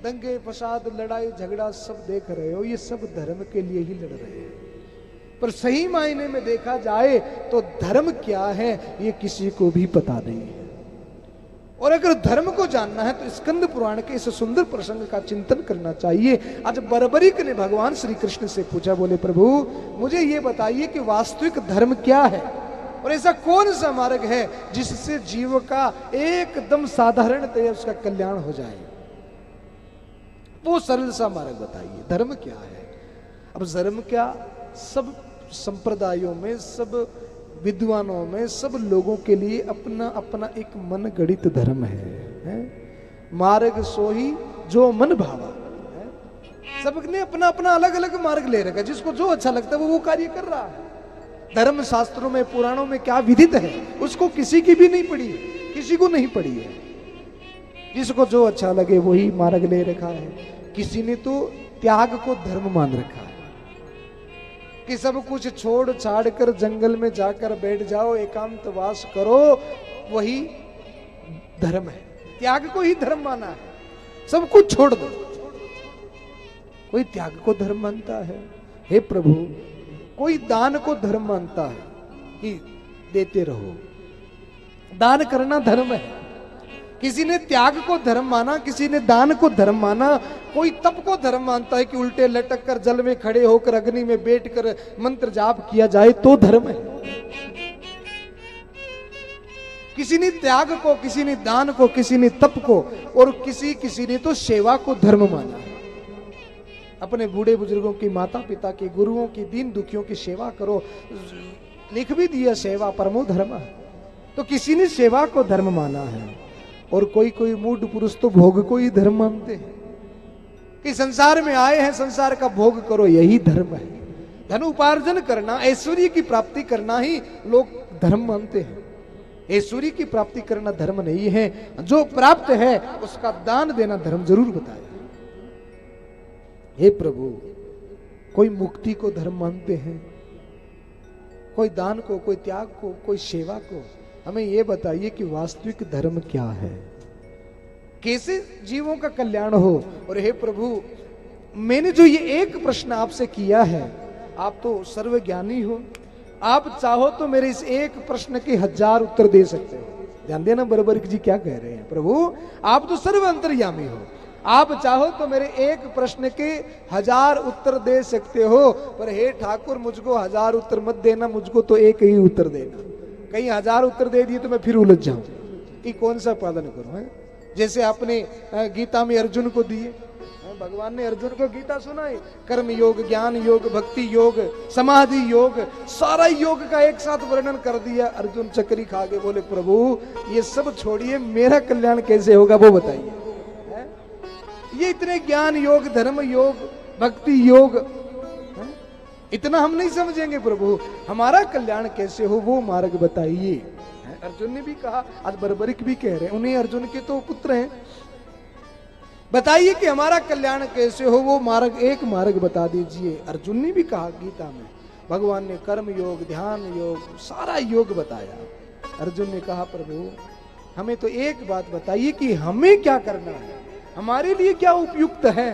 दंगे फसाद लड़ाई झगड़ा सब देख रहे हो, ये सब धर्म के लिए ही लड़ रहे हैं। पर सही मायने में देखा जाए तो धर्म क्या है ये किसी को भी पता नहीं है। और अगर धर्म को जानना है तो स्कंद पुराण के इस सुंदर प्रसंग का चिंतन करना चाहिए। आज बर्बरीक ने भगवान श्री कृष्ण से पूछा, बोले प्रभु मुझे ये बताइए कि वास्तविक धर्म क्या है, और ऐसा कौन सा मार्ग है जिससे जीव का एकदम साधारणतः उसका कल्याण हो जाए। वो सरल सा मार्ग बताइए, धर्म क्या है। अब धर्म क्या, सब संप्रदायों में, सब विद्वानों में, सब लोगों के लिए अपना अपना एक मन गढ़ित धर्म है? मार्ग सोही जो मन भावा है। सबने अपना अपना अलग अलग मार्ग ले रखा है, जिसको जो अच्छा लगता है वो कार्य कर रहा है। धर्म शास्त्रों में पुराणों में क्या विधित है उसको किसी की भी नहीं पड़ी है, किसी को नहीं पड़ी है। जिसको जो अच्छा लगे वही मार्ग ले रखा है। किसी ने तो त्याग को धर्म मान रखा है कि सब कुछ छोड़ छाड़ कर जंगल में जाकर बैठ जाओ, एकांतवास करो, वही धर्म है। त्याग को ही धर्म माना है, सब कुछ छोड़ दो। कोई त्याग को धर्म मानता है, हे प्रभु। कोई दान को धर्म मानता है कि देते रहो, दान करना धर्म है। किसी ने त्याग को धर्म माना, किसी ने दान को धर्म माना। कोई तप को धर्म मानता है कि उल्टे लटक कर जल में खड़े होकर अग्नि में बैठकर मंत्र जाप किया जाए तो धर्म है। किसी ने त्याग को, किसी ने दान को, किसी ने तप को, और किसी ने तो सेवा को धर्म माना है। अपने बूढ़े बुजुर्गों की, माता पिता की, गुरुओं की, दीन दुखियों की सेवा करो। लिख भी दिया सेवा परमो धर्म। तो किसी ने सेवा को धर्म माना है, और कोई मूढ़ पुरुष तो भोग को ही धर्म मानते हैं कि संसार में आए हैं, संसार का भोग करो, यही धर्म है। धन उपार्जन करना, ऐश्वर्य की प्राप्ति करना ही लोग धर्म मानते हैं। ऐश्वर्य की प्राप्ति करना धर्म नहीं है। जो प्राप्त है उसका दान देना धर्म जरूर बताया। हे प्रभु, कोई मुक्ति को धर्म मानते हैं, कोई दान को, कोई त्याग को, कोई सेवा को। हमें यह बताइए कि वास्तविक धर्म क्या है, कैसे जीवों का कल्याण हो। और हे प्रभु, मैंने जो ये एक प्रश्न आपसे किया है, आप तो सर्वज्ञानी हो, आप चाहो तो मेरे इस एक प्रश्न के 1000 उत्तर दे सकते हो। ध्यान देना बर्बरीक जी क्या कह रहे हैं। प्रभु आप तो सर्व अंतर्यामी हो, आप चाहो तो मेरे एक प्रश्न के 1000 उत्तर दे सकते हो। पर हे ठाकुर, मुझको 1000 उत्तर मत देना, मुझको तो एक ही उत्तर देना। कहीं 1000 उत्तर दे दिए तो मैं फिर उलझ जाऊं कि कौन सा पालन करूं। है जैसे आपने गीता में अर्जुन को दिए, भगवान ने अर्जुन को गीता सुनाई, कर्म योग, ज्ञान योग, भक्ति योग, समाधि योग, सारा योग का एक साथ वर्णन कर दिया। अर्जुन चक्री खा के बोले, प्रभु ये सब छोड़िए, मेरा कल्याण कैसे होगा वो बताइए। ये इतने ज्ञान योग, धर्म योग, भक्ति योग, इतना हम नहीं समझेंगे प्रभु, हमारा कल्याण कैसे हो वो मार्ग बताइए। अर्जुन ने भी कहा, आज बर्बरीक भी कह रहे हैं, उन्हें अर्जुन के तो पुत्र हैं, बताइए कि हमारा कल्याण कैसे हो वो मार्ग, एक मार्ग बता दीजिए। अर्जुन ने भी कहा गीता में, भगवान ने कर्म योग, ध्यान योग, सारा योग बताया। अर्जुन ने कहा, प्रभु हमें तो एक बात बताइए कि हमें क्या करना है, हमारे लिए क्या उपयुक्त है।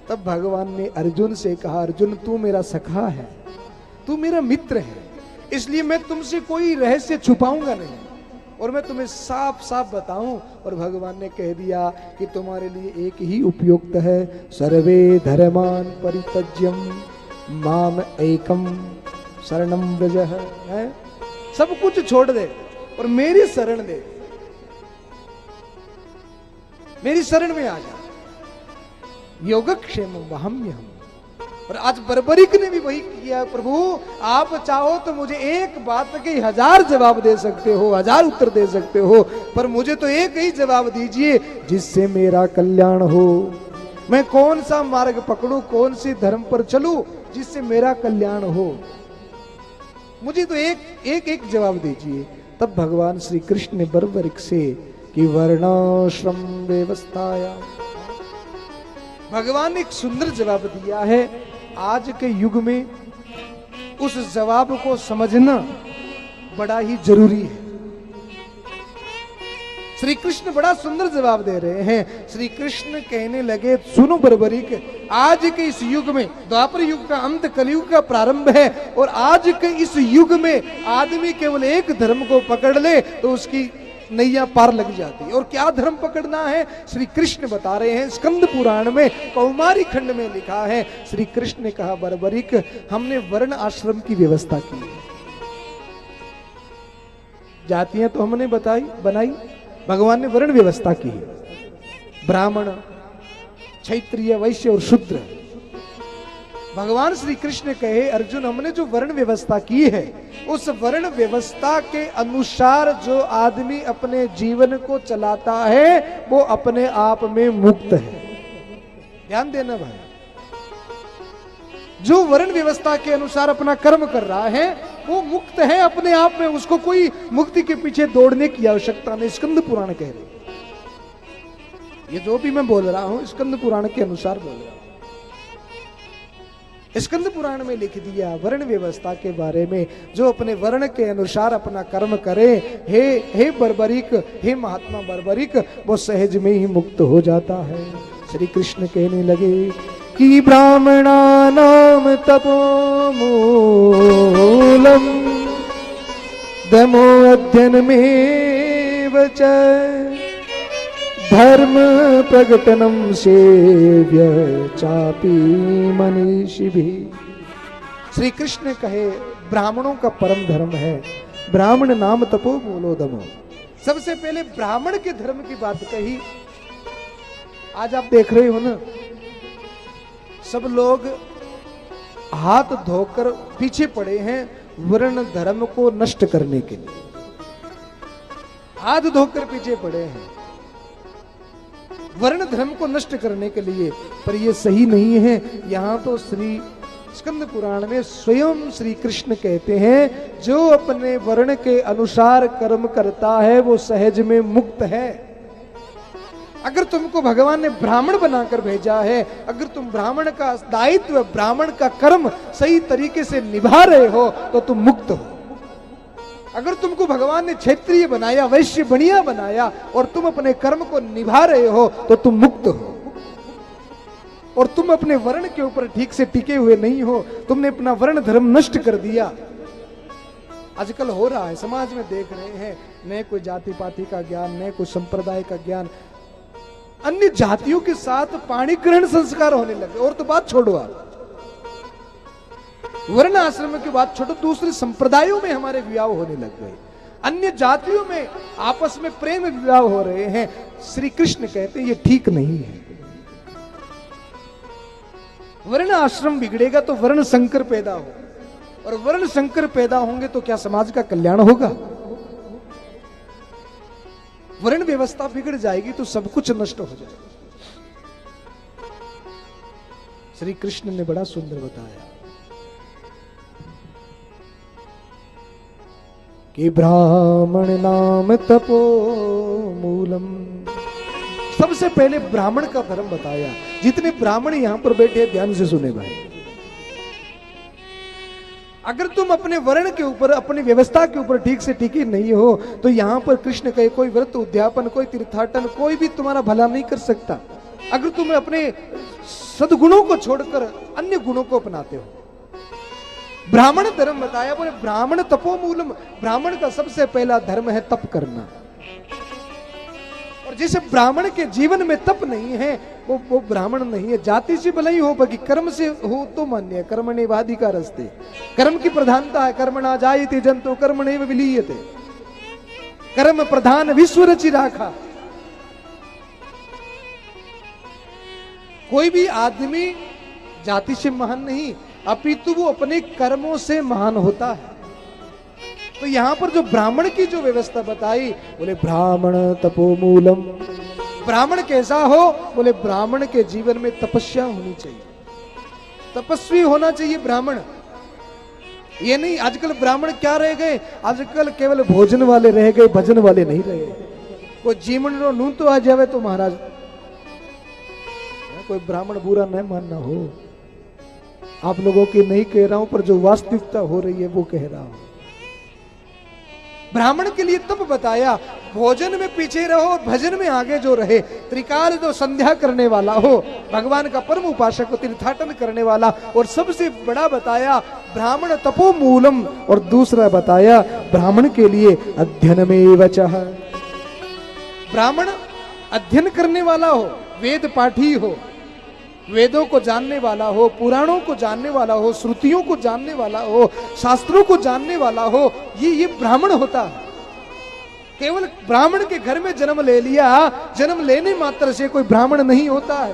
तब भगवान ने अर्जुन से कहा, अर्जुन तू मेरा सखा है, तू मेरा मित्र है, इसलिए मैं तुमसे कोई रहस्य छुपाऊंगा नहीं, और मैं तुम्हें साफ साफ बताऊं। और भगवान ने कह दिया कि तुम्हारे लिए एक ही उपयुक्त है, सर्वे धर्मान परित्यज्यम माम एकम शरणम व्रजः। है सब कुछ छोड़ दे और मेरी शरण दे, मेरी शरण में आ जा, योगक्षेम वहम्यहम्। और आज बर्बरीक ने भी वही किया। प्रभु आप चाहो तो मुझे एक बात के 1000 जवाब दे सकते हो, 1000 उत्तर दे सकते हो, पर मुझे तो एक ही जवाब दीजिए जिससे मेरा कल्याण हो। मैं कौन सा मार्ग पकड़ूं, कौन सी धर्म पर चलूं जिससे मेरा कल्याण हो, मुझे तो एक जवाब दीजिए। तब भगवान श्री कृष्ण ने बर्बरीक से कि वर्णाश्रम व्यवस्थाया, भगवान ने एक सुंदर जवाब दिया है। आज के युग में उस जवाब को समझना बड़ा ही जरूरी है। श्री कृष्ण बड़ा सुंदर जवाब दे रहे हैं। श्री कृष्ण कहने लगे, सुनो बर्बरीक, आज के इस युग में, द्वापर युग का अंत कलयुग का प्रारंभ है, और आज के इस युग में आदमी केवल एक धर्म को पकड़ ले तो उसकी नैया पार लग जाती है। और क्या धर्म पकड़ना है श्री कृष्ण बता रहे हैं। स्कंद पुराण में कौमारी खंड में लिखा है, श्री कृष्ण ने कहा, बर्बरीक, हमने वर्ण आश्रम की व्यवस्था की है। जातियां तो हमने बनाई, भगवान ने वर्ण व्यवस्था की है। ब्राह्मण, क्षत्रिय, वैश्य और शूद्र। भगवान श्री कृष्ण कहे, अर्जुन, हमने जो वर्ण व्यवस्था की है, उस वर्ण व्यवस्था के अनुसार जो आदमी अपने जीवन को चलाता है वो अपने आप में मुक्त है। ध्यान देना भाई, जो वर्ण व्यवस्था के अनुसार अपना कर्म कर रहा है वो मुक्त है अपने आप में, उसको कोई मुक्ति के पीछे दौड़ने की आवश्यकता नहीं। स्कंद पुराण कह रहे, ये जो भी मैं बोल रहा हूं स्कंद पुराण के अनुसार बोल रहा हूं। स्कंद पुराण में लिख दिया वर्ण व्यवस्था के बारे में, जो अपने वर्ण के अनुसार अपना कर्म करे, हे बर्बरीक, हे महात्मा बर्बरीक, वो सहज में ही मुक्त हो जाता है। श्री कृष्ण कहने लगे कि ब्राह्मणानाम तपोमूलम दमो अध्ययनमेव च धर्म प्रकटनम सेव्य चापी मनीषिभिः। श्री कृष्ण कहे, ब्राह्मणों का परम धर्म है ब्राह्मण नाम तपो मूलो दमो। सबसे पहले ब्राह्मण के धर्म की बात कही। आज आप देख रहे हो ना, सब लोग हाथ धोकर पीछे पड़े हैं वर्ण धर्म को नष्ट करने के लिए, हाथ धोकर पीछे पड़े हैं वर्ण धर्म को नष्ट करने के लिए, पर यह सही नहीं है। यहां तो श्री स्कंद पुराण में स्वयं श्री कृष्ण कहते हैं, जो अपने वर्ण के अनुसार कर्म करता है वो सहज में मुक्त है। अगर तुमको भगवान ने ब्राह्मण बनाकर भेजा है, अगर तुम ब्राह्मण का दायित्व, ब्राह्मण का कर्म सही तरीके से निभा रहे हो तो तुम मुक्त हो। अगर तुमको भगवान ने क्षत्रिय बनाया, वैश्य बनिया बनाया और तुम अपने कर्म को निभा रहे हो तो तुम मुक्त हो। और तुम अपने वर्ण के ऊपर ठीक से टिके हुए नहीं हो, तुमने अपना वर्ण धर्म नष्ट कर दिया। आजकल हो रहा है, समाज में देख रहे हैं, न कोई जाति पाति का ज्ञान, न कोई संप्रदाय का ज्ञान, अन्य जातियों के साथ पाणी ग्रहण संस्कार होने लगे। और तो बात छोड़ो, आप वर्ण आश्रम की बात छोड़ो, दूसरे संप्रदायों में हमारे विवाह होने लग गए, अन्य जातियों में आपस में प्रेम विवाह हो रहे हैं। श्री कृष्ण कहते हैं ये ठीक नहीं है। वर्ण आश्रम बिगड़ेगा तो वर्ण संकर पैदा हो, और वर्ण संकर पैदा होंगे तो क्या समाज का कल्याण होगा? वर्ण व्यवस्था बिगड़ जाएगी तो सब कुछ नष्ट हो जाएगा। श्री कृष्ण ने बड़ा सुंदर बताया कि ब्राह्मण नाम तपो मूलम। सबसे पहले ब्राह्मण का धर्म बताया। जितने ब्राह्मण यहां पर बैठे ध्यान से सुने भाई, अगर तुम अपने वर्ण के ऊपर, अपनी व्यवस्था के ऊपर ठीक से टिके नहीं हो तो यहां पर कृष्ण कहे कोई व्रत उद्यापन, कोई तीर्थाटन, कोई भी तुम्हारा भला नहीं कर सकता। अगर तुम अपने सद्गुणों को छोड़कर अन्य गुणों को अपनाते हो। ब्राह्मण धर्म बताया, बोले ब्राह्मण तपोमूलम, ब्राह्मण का सबसे पहला धर्म है तप करना। और जिस ब्राह्मण के जीवन में तप नहीं है वो ब्राह्मण नहीं है। जाति से भले ही हो, बाकी कर्म से हो तो मान्य है। कर्मण्येवाधिकारस्ते, कर्म की प्रधानता है। कर्मणा जायते जंतु कर्मण्येव विलीयते, कर्म प्रधान विश्व रचि राखा। कोई भी आदमी जाति से महान नहीं, अपितु वो अपने कर्मों से महान होता है। तो यहां पर जो ब्राह्मण की जो व्यवस्था बताई, बोले ब्राह्मण तपोमूलम। ब्राह्मण कैसा हो? बोले ब्राह्मण के जीवन में तपस्या होनी चाहिए, तपस्वी होना चाहिए ब्राह्मण। ये नहीं आजकल ब्राह्मण क्या रह गए, आजकल केवल भोजन वाले रह गए, भजन वाले नहीं रहे। कोई जीवन रो नून तो आ जावे तो महाराज, कोई ब्राह्मण बुरा नहीं मानना हो, आप लोगों की नहीं कह रहा हूं, पर जो वास्तविकता हो रही है वो कह रहा हूं। ब्राह्मण के लिए तप बताया। भोजन में पीछे रहो, भजन में आगे जो रहे, त्रिकाल जो संध्या करने वाला हो, भगवान का परम उपासक हो, तीर्थाटन करने वाला, और सबसे बड़ा बताया ब्राह्मण तपो मूलम, और दूसरा बताया ब्राह्मण के लिए अध्ययनमेव चः। ब्राह्मण अध्ययन करने वाला हो, वेद पाठी हो, वेदों को जानने वाला हो, पुराणों को जानने वाला हो, श्रुतियों को जानने वाला हो, शास्त्रों को जानने वाला हो, ये ब्राह्मण होता है। केवल ब्राह्मण के घर में जन्म ले लिया, जन्म लेने मात्र से कोई ब्राह्मण नहीं होता है।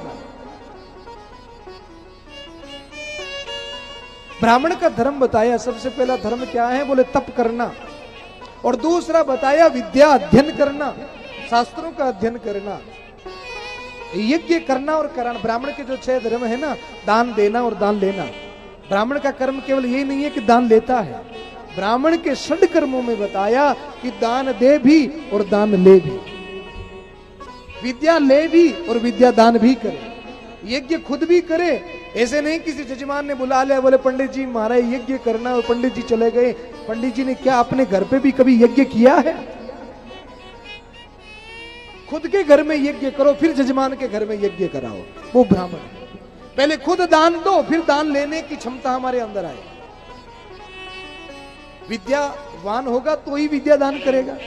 ब्राह्मण का धर्म बताया, सबसे पहला धर्म क्या है, बोले तप करना, और दूसरा बताया विद्या अध्ययन करना, शास्त्रों का अध्ययन करना, यज्ञ करना और कराना। ब्राह्मण के जो 6 धर्म है ना, दान देना और दान लेना। ब्राह्मण का कर्म केवल ये नहीं है कि दान लेता है, ब्राह्मण के 6 कर्मों में बताया कि दान दे भी और दान ले भी, विद्या ले भी और विद्या दान भी करे, यज्ञ खुद भी करे। ऐसे नहीं किसी जजमान ने बुला लिया, बोले पंडित जी हमारा यज्ञ करना, और पंडित जी चले गए। पंडित जी ने क्या अपने घर पे भी कभी यज्ञ किया है? खुद के घर में यज्ञ करो, फिर जजमान के घर में यज्ञ कराओ, वो ब्राह्मण। पहले खुद दान दो, फिर दान लेने की क्षमता हमारे अंदर आए। विद्यावान होगा तो ही विद्या दान करेगा।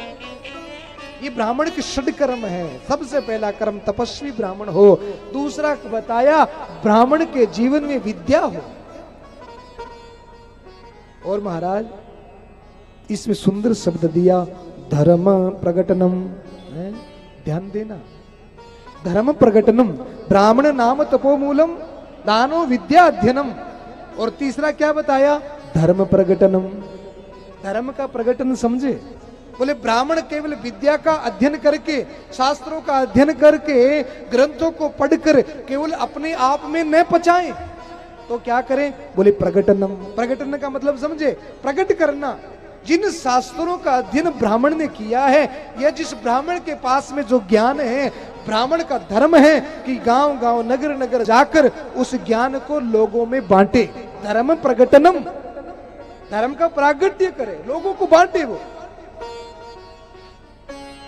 ये ब्राह्मण के 6 कर्म है। सबसे पहला कर्म तपस्वी ब्राह्मण हो, दूसरा बताया ब्राह्मण के जीवन में विद्या हो। और महाराज इसमें सुंदर शब्द दिया, धर्म प्रकटनम, ध्यान देना, धर्म प्रकटनम, ब्राह्मण नाम तपोमूलम, दानो विद्या अध्ययनम, और तीसरा क्या बताया, धर्म प्रकटनम। धर्म का प्रकटन समझे, बोले ब्राह्मण केवल विद्या का अध्ययन करके, शास्त्रों का अध्ययन करके, ग्रंथों को पढ़कर केवल अपने आप में न पचाएं तो क्या करें, बोले प्रकटनम। प्रकटन का मतलब समझे, प्रकट करना। जिन शास्त्रों का अध्ययन ब्राह्मण ने किया है, या जिस ब्राह्मण के पास में जो ज्ञान है, ब्राह्मण का धर्म है कि गांव गांव नगर नगर जाकर उस ज्ञान को लोगों में बांटे। धर्म प्रकटनम, धर्म का प्रागट्य करे, लोगों को बांटे। वो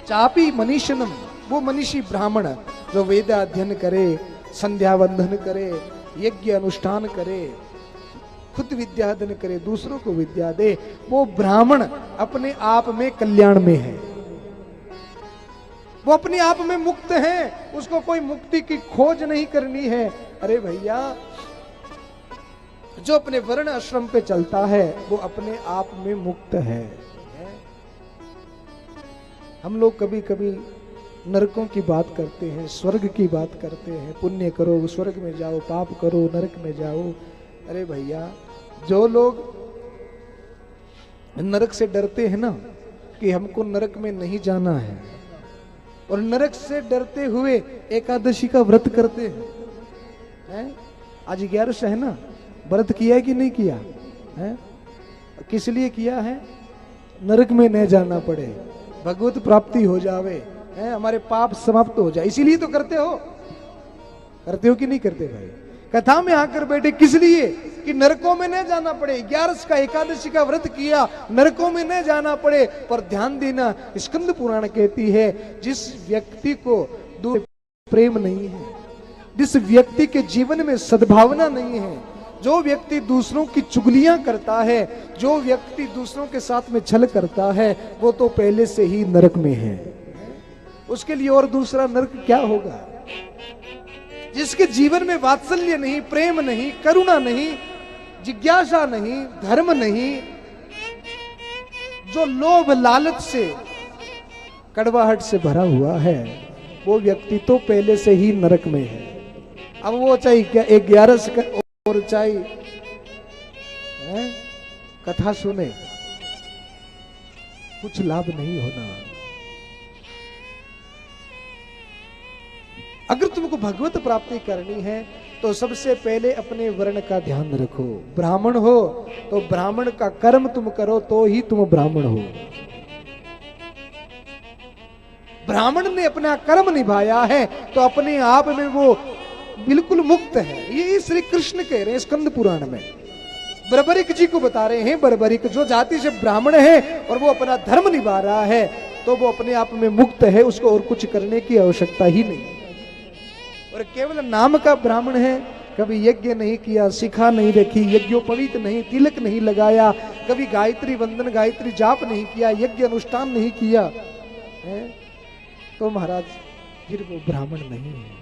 चापी मनीषनम, वो मनीषी ब्राह्मण जो वेद अध्ययन करे, संध्या वंदन करे, यज्ञ अनुष्ठान करे, खुद विद्या अध्ययन करे, दूसरों को विद्या दे, वो ब्राह्मण अपने आप में कल्याण में है, वो अपने आप में मुक्त है, उसको कोई मुक्ति की खोज नहीं करनी है। अरे भैया, जो अपने वर्ण आश्रम पे चलता है वो अपने आप में मुक्त है। हम लोग कभी कभी नरकों की बात करते हैं, स्वर्ग की बात करते हैं, पुण्य करो स्वर्ग में जाओ, पाप करो नरक में जाओ। अरे भैया, जो लोग नरक से डरते हैं ना कि हमको नरक में नहीं जाना है, और नरक से डरते हुए एकादशी का व्रत करते हैं। आज 11 है ना, व्रत किया है कि नहीं किया है? किस लिए किया है? नरक में न जाना पड़े, भगवत प्राप्ति हो जावे, है हमारे पाप समाप्त हो जाए, इसीलिए तो करते हो। करते हो कि नहीं करते भाई? कथा में आकर बैठे किस लिए? कि नरकों में न जाना पड़े। 11 का एकादशी का व्रत किया, नरकों में न जाना पड़े। पर ध्यान देना, स्कंद पुराण कहती है, जिस व्यक्ति को दूर प्रेम नहीं है, जिस व्यक्ति के जीवन में सद्भावना नहीं है, जो व्यक्ति दूसरों की चुगलियां करता है, जो व्यक्ति दूसरों के साथ में छल करता है, वो तो पहले से ही नरक में है। उसके लिए और दूसरा नरक क्या होगा? जिसके जीवन में वात्सल्य नहीं, प्रेम नहीं, करुणा नहीं, जिज्ञासा नहीं, धर्म नहीं, जो लोभ लालच से, कड़वाहट से भरा हुआ है, वो व्यक्ति तो पहले से ही नरक में है। अब वो चाहे क्या 11 और चाहे कथा सुने, कुछ लाभ नहीं होना। अगर तुमको भगवत प्राप्ति करनी है तो सबसे पहले अपने वर्ण का ध्यान रखो। ब्राह्मण हो तो ब्राह्मण का कर्म तुम करो तो ही तुम ब्राह्मण हो। ब्राह्मण ने अपना कर्म निभाया है तो अपने आप में वो बिल्कुल मुक्त है। ये श्री कृष्ण कह रहे हैं स्कंद पुराण में, बर्बरिक जी को बता रहे हैं। बर्बरिक जो जाति से ब्राह्मण है और वो अपना धर्म निभा रहा है, तो तो वो अपने आप में मुक्त है, उसको और कुछ करने की आवश्यकता ही नहीं। और केवल नाम का ब्राह्मण है, कभी यज्ञ नहीं किया, शिखा नहीं रखी, यज्ञोपवीत नहीं, तिलक नहीं लगाया, कभी गायत्री वंदन गायत्री जाप नहीं किया, यज्ञ अनुष्ठान नहीं किया है, तो महाराज फिर वो ब्राह्मण नहीं है,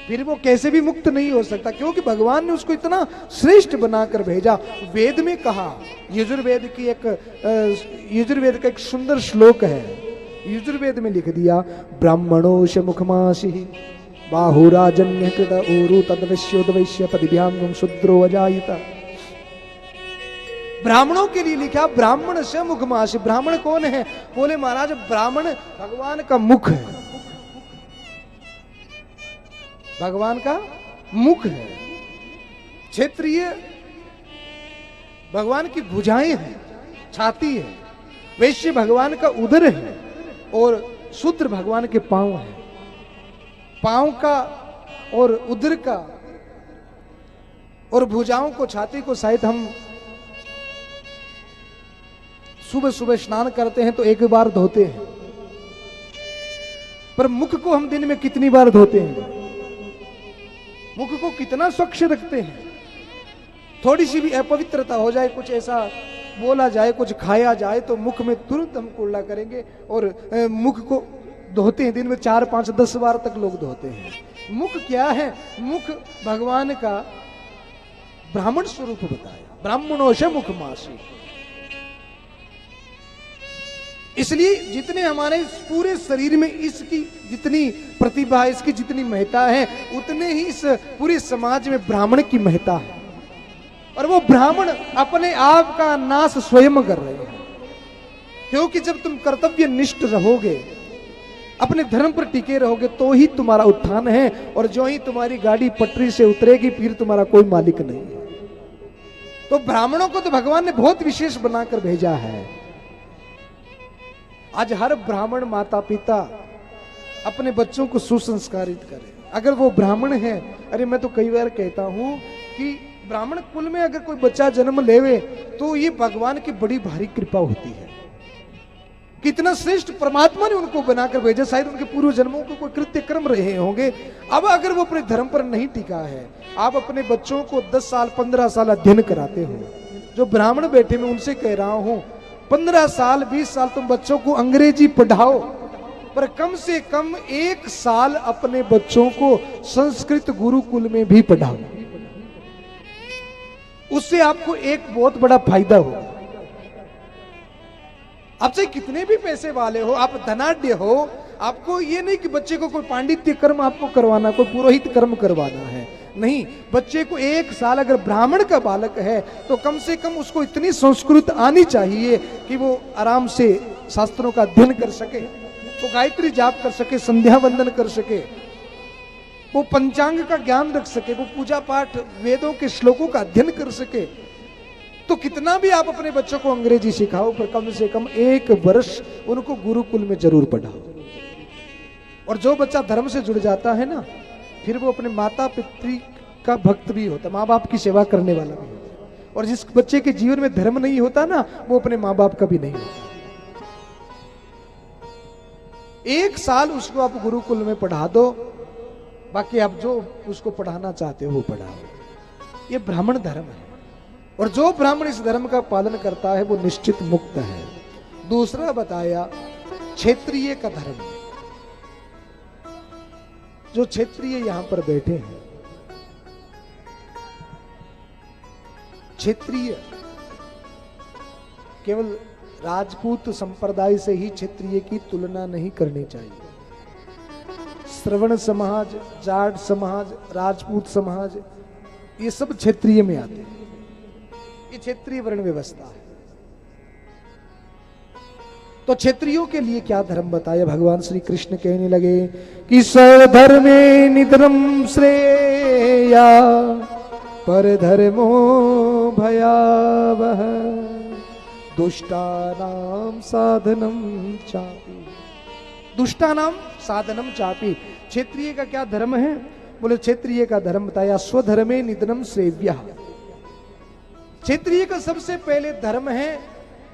फिर वो कैसे भी मुक्त नहीं हो सकता, क्योंकि भगवान ने उसको इतना श्रेष्ठ बनाकर भेजा। वेद में कहा, यजुर्वेद का एक सुंदर श्लोक है, यजुर्वेद में लिख दिया, ब्राह्मणोश मुखमासी बाहुराजन्य कृत ऊरु तद्वश्योद्वैश्य पदिभ्याम शूद्रो अजायिता। ब्राह्मणों के लिए लिखा ब्राह्मण से मुखमासी। ब्राह्मण कौन है? बोले महाराज ब्राह्मण भगवान का मुख है, भगवान का मुख है। क्षत्रिय भगवान की भुजाएं हैं, छाती है, वैश्य भगवान का उदर है, और शूद्र भगवान के पांव है। पांव का और उदर का और भुजाओं को, छाती को शायद हम सुबह सुबह स्नान करते हैं तो एक बार धोते हैं, पर मुख को हम दिन में कितनी बार धोते हैं? मुख को कितना स्वच्छ रखते हैं? थोड़ी सी भी अपवित्रता हो जाए, कुछ ऐसा बोला जाए, कुछ खाया जाए, तो मुख में तुरंत हम कूड़ा करेंगे और मुख को धोते हैं। दिन में 4, 5, 10 बार तक लोग धोते हैं। मुख क्या है? मुख भगवान का ब्राह्मण स्वरूप बताया, ब्राह्मणोश मुखमासी। इसलिए जितने हमारे पूरे शरीर में इसकी जितनी प्रतिभा, इसकी जितनी महत्ता है, उतने ही इस पूरे समाज में ब्राह्मण की महत्ता है। और वो ब्राह्मण अपने आप का नाश स्वयं कर रहे हैं, क्योंकि जब तुम कर्तव्य निष्ठ रहोगे, अपने धर्म पर टिके रहोगे, तो ही तुम्हारा उत्थान है। और जो ही तुम्हारी गाड़ी पटरी से उतरेगी, फिर तुम्हारा कोई मालिक नहीं है। तो ब्राह्मणों को तो भगवान ने बहुत विशेष बनाकर भेजा है। आज हर ब्राह्मण माता पिता अपने बच्चों को सुसंस्कारित करे। अगर वो ब्राह्मण है, अरे मैं तो कई बार कहता हूं कि ब्राह्मण कुल में अगर कोई बच्चा जन्म लेवे तो ये भगवान की बड़ी भारी कृपा होती है। कितना श्रेष्ठ परमात्मा ने उनको बनाकर भेजा। शायद उनके पूर्व जन्मों को कोई कृत्य कर्म रहे होंगे। अब अगर वो अपने धर्म पर नहीं टिका है, आप अपने बच्चों को 10 साल 15 साल अध्ययन कराते हो, जो ब्राह्मण बैठे मैं उनसे कह रहा हूं, 15 साल 20 साल तुम बच्चों को अंग्रेजी पढ़ाओ, पर कम से कम 1 साल अपने बच्चों को संस्कृत गुरुकुल में भी पढ़ाओ। उससे आपको एक बहुत बड़ा फायदा होगा। आप चाहे कितने भी पैसे वाले हो, आप धनाढ्य हो, आपको ये नहीं कि बच्चे को कोई पांडित्य कर्म आपको करवाना, कोई पुरोहित कर्म करवाना है, नहीं। बच्चे को 1 साल अगर ब्राह्मण का बालक है तो कम से कम उसको इतनी संस्कृत आनी चाहिए कि वो आराम से शास्त्रों का अध्ययन कर सके, वो गायत्री जाप कर सके, संध्या वंदन कर सके, वो पंचांग का ज्ञान रख सके, वो पूजा पाठ वेदों के श्लोकों का अध्ययन कर सके। तो कितना भी आप अपने बच्चों को अंग्रेजी सिखाओ, पर कम से कम 1 वर्ष उनको गुरुकुल में जरूर पढ़ाओ। और जो बच्चा धर्म से जुड़ जाता है ना, फिर वो अपने माता पितृ का भक्त भी होता, माँ बाप की सेवा करने वाला भी होता। और जिस बच्चे के जीवन में धर्म नहीं होता ना, वो अपने माँ बाप का भी नहीं होता। 1 साल उसको आप गुरुकुल में पढ़ा दो, बाकी आप जो उसको पढ़ाना चाहते हो वो पढ़ाओ। ये ब्राह्मण धर्म है। और जो ब्राह्मण इस धर्म का पालन करता है वो निश्चित मुक्त है। दूसरा बताया क्षेत्रीय का धर्म। जो क्षेत्रीय यहां पर बैठे हैं, क्षेत्रीय केवल राजपूत संप्रदाय से ही क्षेत्रीय की तुलना नहीं करनी चाहिए। श्रवण समाज, जाट समाज, राजपूत समाज, ये सब क्षेत्रीय में आते हैं। ये क्षेत्रीय वर्ण व्यवस्था है। तो क्षेत्रियों के लिए क्या धर्म बताया? भगवान श्री कृष्ण कहने लगे कि स्वधर्मे निधनम श्रेया पर धर्मो भयावह दुष्टानाम साधनम चापि। दुष्टानाम साधनम चापि। क्षेत्रीय का क्या धर्म है? बोले क्षेत्रीय का धर्म बताया स्वधर्मे निधनम श्रेव्य। क्षेत्रीय का सबसे पहले धर्म है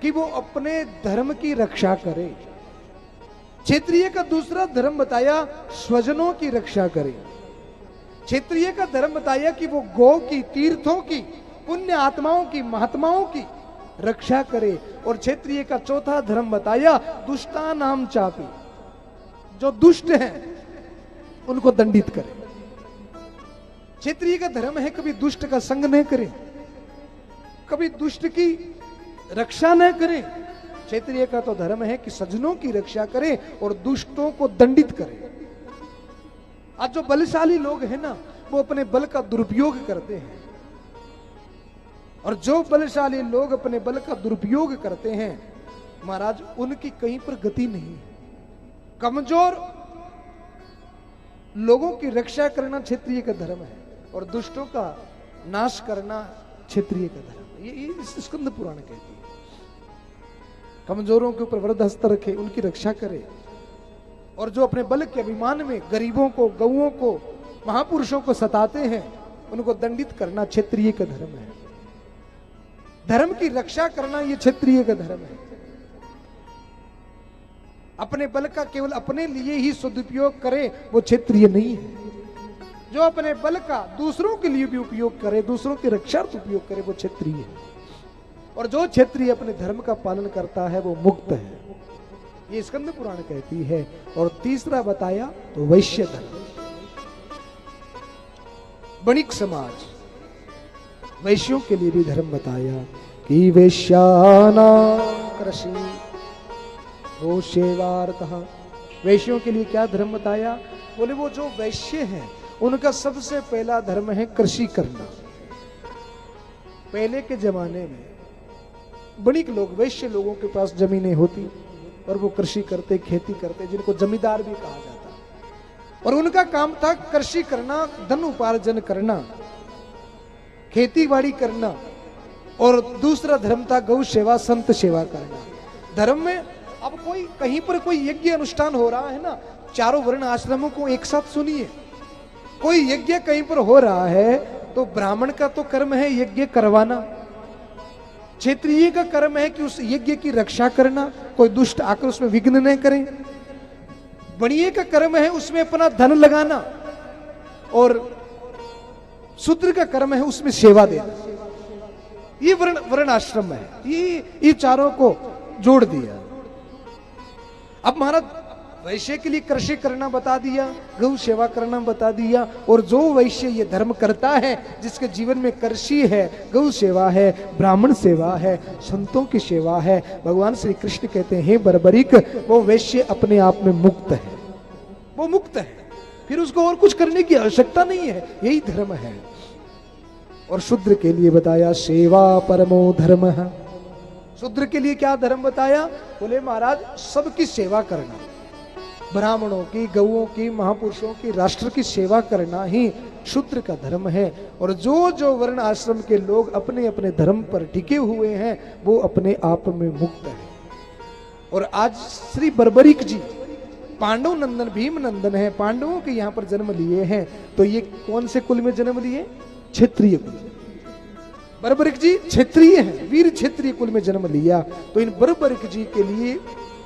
कि वो अपने धर्म की रक्षा करे। क्षत्रिय का दूसरा धर्म बताया स्वजनों की रक्षा करे। क्षत्रिय का धर्म बताया कि वो गौ की, तीर्थों की, पुण्य आत्माओं की, महात्माओं की रक्षा करे। और क्षत्रिय का चौथा धर्म बताया दुष्टा नाम चापी, जो दुष्ट हैं उनको दंडित करे। क्षत्रिय का धर्म है कभी दुष्ट का संग न करे, कभी दुष्ट की रक्षा न करे। क्षत्रिय का तो धर्म है कि सज्जनों की रक्षा करे और दुष्टों को दंडित करे। आज जो बलशाली लोग हैं ना, वो अपने बल का दुरुपयोग करते हैं, और जो बलशाली लोग अपने बल का दुरुपयोग करते हैं महाराज, उनकी कहीं पर गति नहीं है। कमजोर लोगों की रक्षा करना क्षत्रिय का धर्म है, और दुष्टों का नाश करना क्षत्रिय का धर्म है। ये स्कंद पुराण कहती है। कमजोरों के ऊपर वरद हस्त रखे, उनकी रक्षा करे, और जो अपने बल के अभिमान में गरीबों को, गौओं को, महापुरुषों को सताते हैं, उनको दंडित करना क्षत्रिय का धर्म है। धर्म की रक्षा करना ये क्षत्रिय का धर्म है। अपने बल का केवल अपने लिए ही सदुपयोग करे वो क्षत्रिय नहीं है। जो अपने बल का दूसरों के लिए भी उपयोग करे, दूसरों की रक्षार्थ उपयोग करे, वो क्षत्रिय है। और जो क्षत्रिय अपने धर्म का पालन करता है वो मुक्त है, ये स्कंद पुराण कहती है। और तीसरा बताया तो वैश्य धर्म, वणिक समाज, वैश्यों के लिए भी धर्म बताया कि वैश्याना कृषि वो सेवार्थः। वैश्यों के लिए क्या धर्म बताया? बोले वो जो वैश्य हैं उनका सबसे पहला धर्म है कृषि करना। पहले के जमाने में वणिक लोग, वैश्य लोगों के पास जमीनें होती और वो कृषि करते, खेती करते, जिनको जमींदार भी कहा जाता। और उनका काम था कृषि करना, धन उपार्जन करना, खेती बाड़ी करना। और दूसरा धर्म था गौ सेवा, संत सेवा करना। धर्म में अब कोई कहीं पर कोई यज्ञ अनुष्ठान हो रहा है ना, चारों वर्ण आश्रमों को एक साथ सुनिए। कोई यज्ञ कहीं पर हो रहा है तो ब्राह्मण का तो कर्म है यज्ञ करवाना, क्षत्रिय का कर्म है कि उस यज्ञ की रक्षा करना, कोई दुष्ट आकर उसमें विघ्न न करे। वणिये का कर्म है उसमें अपना धन लगाना, और शूद्र का कर्म है उसमें सेवा देना। ये वर्ण आश्रम है, ये चारों को जोड़ दिया। अब महाराज वैश्य के लिए कृषि करना बता दिया, गौ सेवा करना बता दिया। और जो वैश्य ये धर्म करता है, जिसके जीवन में कृषि है, गौ सेवा है, ब्राह्मण सेवा है, संतों की सेवा है, भगवान श्री कृष्ण कहते हैं हे बर्बरिक, वो वैश्य अपने आप में मुक्त है, वो मुक्त है, फिर उसको और कुछ करने की आवश्यकता नहीं है। यही धर्म है। और शूद्र के लिए बताया सेवा परमो धर्म है। शूद्र के लिए क्या धर्म बताया? बोले महाराज सबकी सेवा करना, ब्राह्मणों की, गौओं की, महापुरुषों की, राष्ट्र की सेवा करना ही शूद्र का धर्म है। और जो जो वर्ण आश्रम के लोग अपने अपने धर्म पर टिके हुए हैं वो अपने आप में मुक्त है। और आज श्री बर्बरिक जी पांडव नंदन, भीम नंदन है, पांडवों के यहाँ पर जन्म लिए हैं। तो ये कौन से कुल में जन्म लिए? क्षत्रिय कुल। बर्बरिक जी क्षत्रिय हैं, वीर क्षत्रिय कुल में जन्म लिया। तो इन बर्बरिक जी के लिए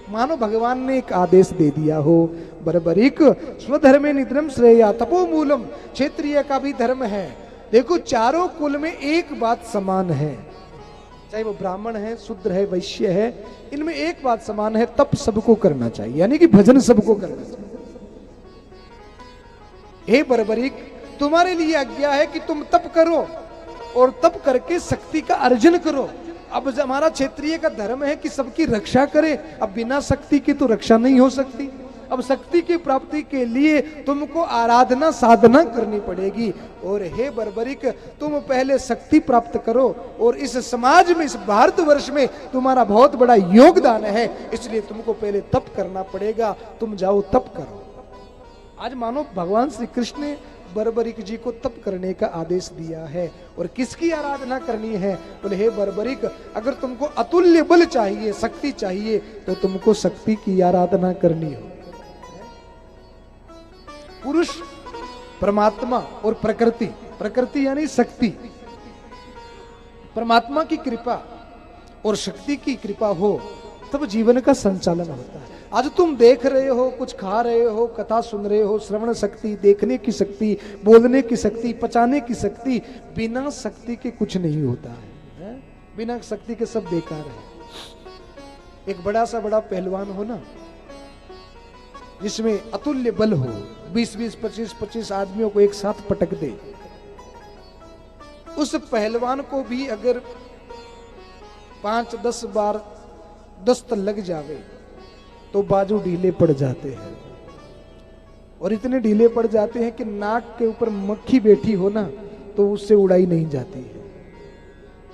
मानो भगवान ने एक आदेश दे दिया हो, बर्बरिक स्वधर्मे निधनम श्रेया तपोमूलम। क्षत्रिय का भी धर्म है। देखो चारों कुल में एक बात समान है, चाहे वो ब्राह्मण है, शूद्र है, वैश्य है, इनमें एक बात समान है, तप सबको करना चाहिए, यानी कि भजन सबको करना चाहिए। हे बर्बरिक तुम्हारे लिए आज्ञा है कि तुम तप करो और तप करके शक्ति का अर्जन करो। अब हमारा क्षेत्रीय का धर्म है कि सबकी रक्षा करे। अब बिना शक्ति की तो रक्षा नहीं हो सकती। अब शक्ति की प्राप्ति के लिए तुमको आराधना साधना करनी पड़ेगी। और हे बर्बरिक तुम पहले शक्ति प्राप्त करो, और इस समाज में, इस भारतवर्ष में तुम्हारा बहुत बड़ा योगदान है, इसलिए तुमको पहले तप करना पड़ेगा। तुम जाओ तप करो। आज मानो भगवान श्री कृष्ण ने बर्बरिक जी को तप करने का आदेश दिया है। और किसकी आराधना करनी है? बोले हे बर्बरिक अगर तुमको अतुल्य बल चाहिए, शक्ति चाहिए, तो तुमको शक्ति की आराधना करनी हो। पुरुष, परमात्मा और प्रकृति, प्रकृति यानी शक्ति, परमात्मा की कृपा और शक्ति की कृपा हो तब जीवन का संचालन होता है। आज तुम देख रहे हो, कुछ खा रहे हो, कथा सुन रहे हो, श्रवण शक्ति, देखने की शक्ति, बोलने की शक्ति, पचाने की शक्ति, बिना शक्ति के कुछ नहीं होता है? बिना शक्ति के सब बेकार है। एक बड़ा सा बड़ा पहलवान हो ना, जिसमें अतुल्य बल हो, 20-20, 25-25 आदमियों को एक साथ पटक दे, उस पहलवान को भी अगर 5-10 बार दस्त लग जावे तो बाजू ढीले पड़ जाते हैं, और इतने ढीले पड़ जाते हैं कि नाक के ऊपर मक्खी बैठी हो ना तो उससे उड़ाई नहीं जाती है।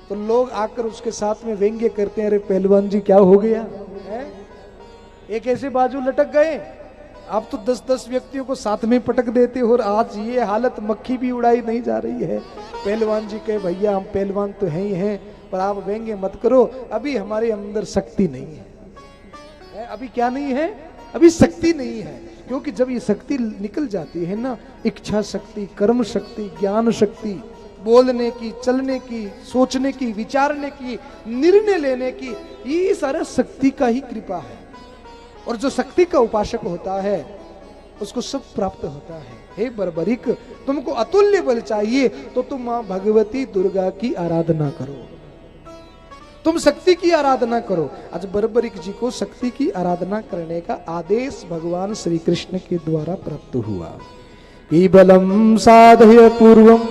तो लोग आकर उसके साथ में व्यंग्य करते हैं, अरे पहलवान जी क्या हो गया है? एक ऐसे बाजू लटक गए, आप तो 10-10 व्यक्तियों को साथ में पटक देते हो और आज ये हालत, मक्खी भी उड़ाई नहीं जा रही है। पहलवान जी कहे भैया हम पहलवान तो हैं ही हैं, पर आप व्यंग्य मत करो, अभी हमारे अंदर शक्ति नहीं है। अभी क्या नहीं है? अभी शक्ति नहीं है। क्योंकि जब ये शक्ति निकल जाती है ना, इच्छा शक्ति, कर्म शक्ति, ज्ञान शक्ति, बोलने की, चलने की, सोचने की, विचारने की, निर्णय लेने की, ये सारा शक्ति का ही कृपा है। और जो शक्ति का उपासक होता है उसको सब प्राप्त होता है। हे बर्बरिक, तुमको अतुल्य बल चाहिए तो तुम मां भगवती दुर्गा की आराधना करो, तुम शक्ति की आराधना करो। आज बर्बरिक जी को शक्ति की आराधना करने का आदेश भगवान श्री कृष्ण के द्वारा प्राप्त हुआ। केवलम साधय पूर्वम